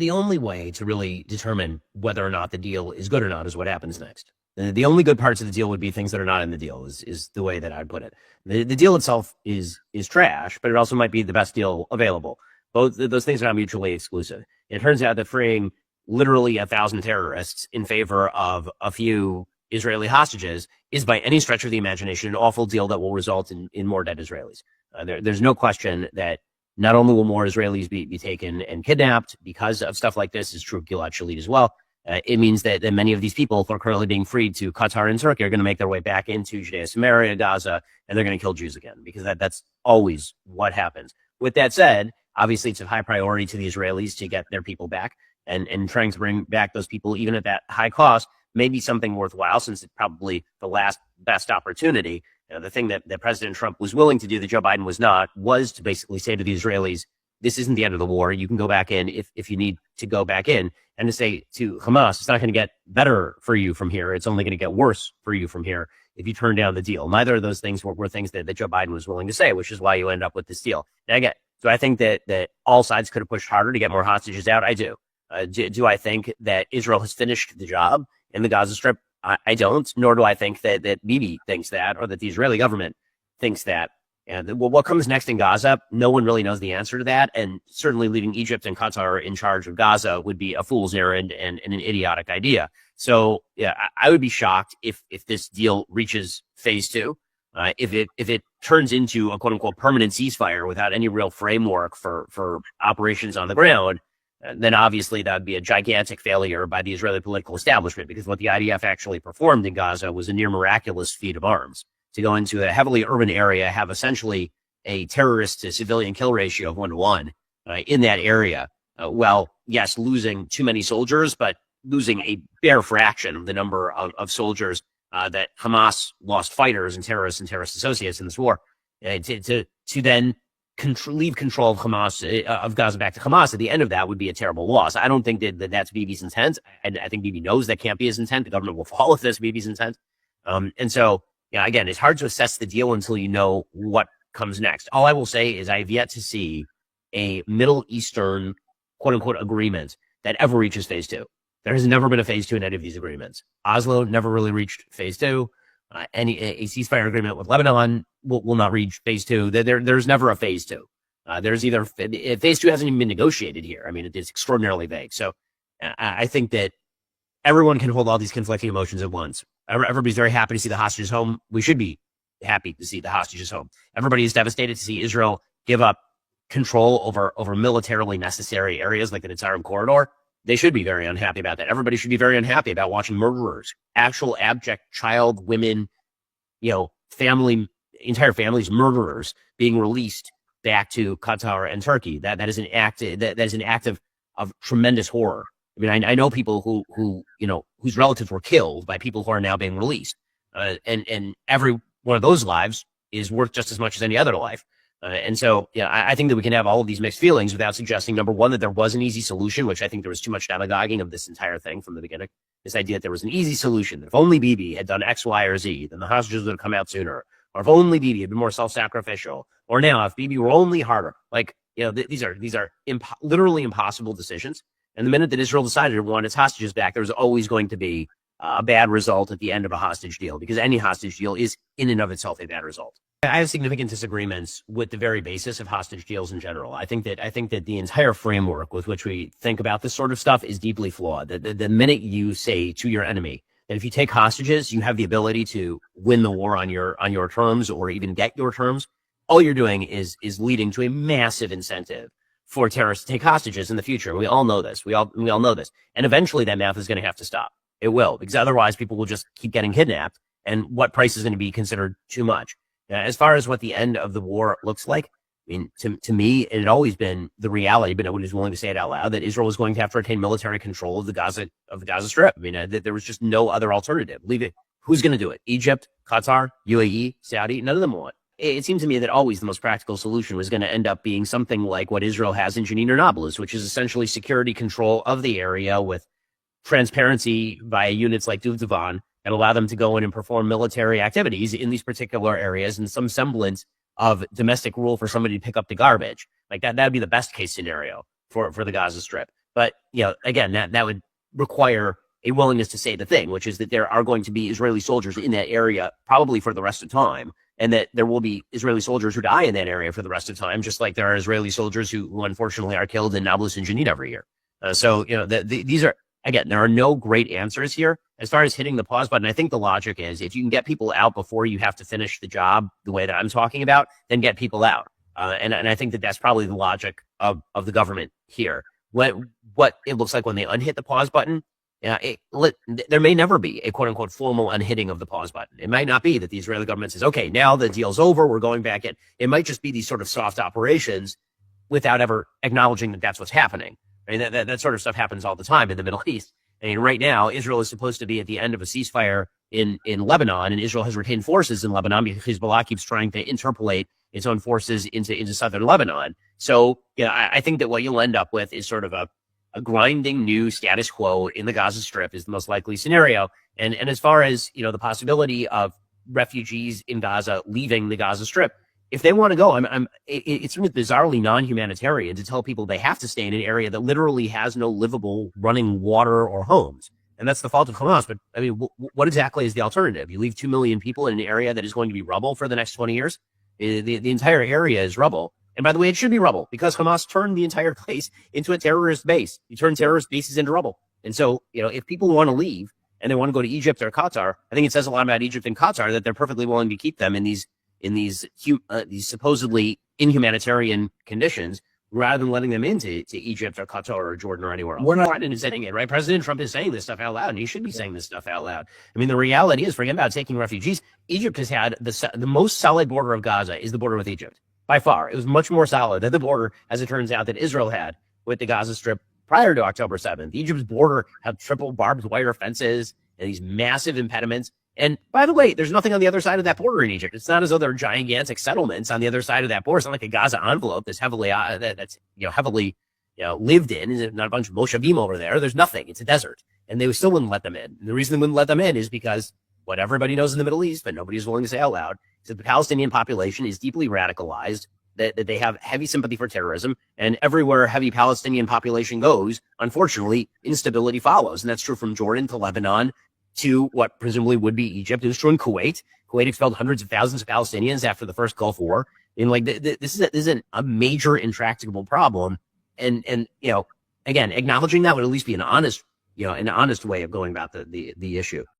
the only way to really determine whether or not the deal is good or not is what happens next. The only good parts of the deal would be things that are not in the deal, is the way that I'd put it. The deal itself is trash, but it also might be the best deal available. Both those things are not mutually exclusive. It turns out that freeing literally 1,000 terrorists in favor of a few Israeli hostages is by any stretch of the imagination an awful deal that will result in more dead Israelis. There's no question that not only will more Israelis be taken and kidnapped because of stuff like this, is true of Gilad Shalit as well. It means that many of these people who are currently being freed to Qatar and Turkey are going to make their way back into Judea, Samaria, Gaza, and they're going to kill Jews again, because that's always what happens. With that said, obviously it's a high priority to the Israelis to get their people back, and trying to bring back those people, even at that high cost, may be something worthwhile, since it's probably the last best opportunity. The thing that President Trump was willing to do that Joe Biden was not, was to basically say to the Israelis, this isn't the end of the war. You can go back in if you need to go back in, and to say to Hamas, it's not going to get better for you from here. It's only going to get worse for you from here if you turn down the deal. Neither of those things were things that Joe Biden was willing to say, which is why you end up with this deal. Now, again, do I think that all sides could have pushed harder to get more hostages out? I do. Do I think that Israel has finished the job in the Gaza Strip? I don't, nor do I think that Bibi thinks that, or that the Israeli government thinks that. And what comes next in Gaza, no one really knows the answer to that. And certainly leaving Egypt and Qatar in charge of Gaza would be a fool's errand and an idiotic idea. So yeah, I would be shocked if this deal reaches phase two. If it turns into a quote unquote permanent ceasefire without any real framework for operations on the ground, then obviously that would be a gigantic failure by the Israeli political establishment, because what the IDF actually performed in Gaza was a near miraculous feat of arms. To go into a heavily urban area, have essentially a terrorist to civilian kill ratio of 1-to-1 in that area. Well, yes, losing too many soldiers, but losing a bare fraction of the number of soldiers that Hamas lost, fighters and terrorist associates in this war. To then leave control of Hamas, of Gaza back to Hamas at the end of that would be a terrible loss. I don't think that that's Bibi's intent. I think Bibi knows that can't be his intent. The government will fall if that's Bibi's intent. And so, yeah, again, it's hard to assess the deal until you know what comes next. All I will say is I've yet to see a Middle Eastern, quote unquote, agreement that ever reaches phase two. There has never been a phase two in any of these agreements. Oslo never really reached phase two. A ceasefire agreement with Lebanon will not reach phase two. There's never a phase two. There's either phase two hasn't even been negotiated here. I mean, it's extraordinarily vague. So I think that everyone can hold all these conflicting emotions at once. Everybody's very happy to see the hostages home. We should be happy to see the hostages home. Everybody is devastated to see Israel give up control over militarily necessary areas like the Netzarim corridor. They should be very unhappy about that. Everybody should be very unhappy about watching murderers, actual abject child, women, entire families, murderers being released back to Qatar and Turkey. That is an act of tremendous horror. I mean, I know people who whose relatives were killed by people who are now being released, and every one of those lives is worth just as much as any other life. And so, I think that we can have all of these mixed feelings without suggesting, number one, that there was an easy solution, which I think there was too much demagoguing of this entire thing from the beginning. This idea that there was an easy solution, that if only Bibi had done X, Y, or Z, then the hostages would have come out sooner. Or if only Bibi had been more self-sacrificial. Or now, if Bibi were only harder. These are literally impossible decisions. And the minute that Israel decided to want its hostages back, there was always going to be a bad result at the end of a hostage deal, because any hostage deal is in and of itself a bad result. I have significant disagreements with the very basis of hostage deals in general. I think that the entire framework with which we think about this sort of stuff is deeply flawed. The minute you say to your enemy that if you take hostages, you have the ability to win the war on your terms, or even get your terms, all you're doing is leading to a massive incentive for terrorists to take hostages in the future. We all know this. We all know this. And eventually that math is going to have to stop. It will, because otherwise people will just keep getting kidnapped, and what price is going to be considered too much. As far as what the end of the war looks like, I mean, to me, it had always been the reality, but nobody was willing to say it out loud, that Israel was going to have to retain military control of the Gaza Strip. I mean, there was just no other alternative. Leave it. Who's going to do it? Egypt, Qatar, UAE, Saudi? None of them want. It seemed to me that always the most practical solution was going to end up being something like what Israel has in Jenin or Nablus, which is essentially security control of the area with transparency by units like Duvdevan, and allow them to go in and perform military activities in these particular areas, and some semblance of domestic rule for somebody to pick up the garbage. Like that'd be the best case scenario for the Gaza Strip. But, again, that would require a willingness to say the thing, which is that there are going to be Israeli soldiers in that area probably for the rest of time, and that there will be Israeli soldiers who die in that area for the rest of time, just like there are Israeli soldiers who unfortunately are killed in Nablus and Jenin every year. So, these are, again, there are no great answers here. As far as hitting the pause button, I think the logic is if you can get people out before you have to finish the job the way that I'm talking about, then get people out. And I think that that's probably the logic of the government here. What it looks like when they unhit the pause button, there may never be a quote unquote formal unhitting of the pause button. It might not be that the Israeli government says, okay, now the deal's over, we're going back in. It might just be these sort of soft operations without ever acknowledging that that's what's happening. I mean, that sort of stuff happens all the time in the Middle East. I mean, right now, Israel is supposed to be at the end of a ceasefire in Lebanon, and Israel has retained forces in Lebanon because Hezbollah keeps trying to interpolate its own forces into southern Lebanon. So, I think that what you'll end up with is sort of a grinding new status quo in the Gaza Strip is the most likely scenario. And as far as, the possibility of refugees in Gaza leaving the Gaza Strip, if they want to go, it's bizarrely non-humanitarian to tell people they have to stay in an area that literally has no livable running water or homes. And that's the fault of Hamas. But I mean, what exactly is the alternative? You leave 2 million people in an area that is going to be rubble for the next 20 years? The entire area is rubble. And by the way, it should be rubble because Hamas turned the entire place into a terrorist base. You turn terrorist bases into rubble. And so, if people want to leave and they want to go to Egypt or Qatar, I think it says a lot about Egypt and Qatar that they're perfectly willing to keep them in these supposedly inhumanitarian conditions rather than letting them into Egypt or Qatar or Jordan or anywhere else. We're not saying it, right? President Trump is saying this stuff out loud, and he should be saying this stuff out loud. I mean, the reality is, forget about taking refugees. Egypt has had the most solid border of Gaza is the border with Egypt. By far, it was much more solid than the border, as it turns out, that Israel had with the Gaza Strip prior to October 7th. Egypt's border had triple barbed wire fences and these massive impediments. And by the way, there's nothing on the other side of that border in Egypt. It's not as though there are gigantic settlements on the other side of that border. It's not like a Gaza envelope that's heavily lived in. There's not a bunch of Moshavim over there. There's nothing. It's a desert, and they still wouldn't let them in. And the reason they wouldn't let them in is because what everybody knows in the Middle East, but nobody's willing to say out loud, is that the Palestinian population is deeply radicalized. That they have heavy sympathy for terrorism, and everywhere a heavy Palestinian population goes, unfortunately, instability follows. And that's true from Jordan to Lebanon to what presumably would be Egypt. It was true in Kuwait. Kuwait expelled hundreds of thousands of Palestinians after the first Gulf War. And this is a major intractable problem. And again, acknowledging that would at least be an honest way of going about the issue.